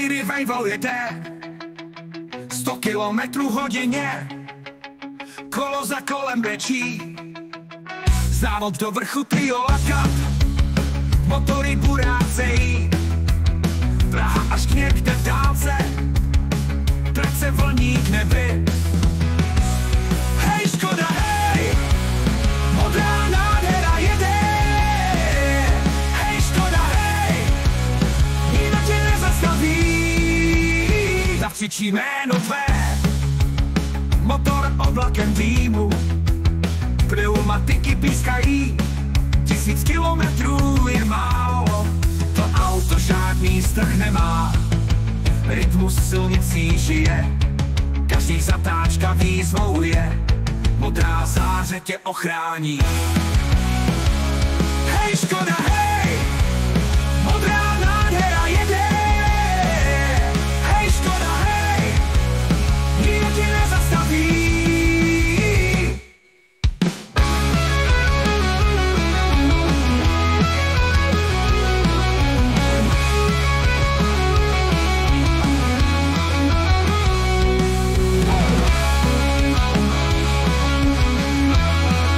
Celý revival jede 100 kilometrů hodině, kolo za kolem brečí, závod do vrchu trio Cup, motory burácejí, Praha až k někde v dálce, trať se vlní k nebi. Hej Škoda, hej, modrá nádhera jede. Hej Škoda, hej, nikdo tě nezastaví. Zakřičí jméno tvé, motor oblakem dýmu, pneumatiky pískají, 1000 kilometrů je málo, to auto žádný strh nemá, rytmus silnicí žije, každý zatáčka výzvou je, modrá záře tě ochrání.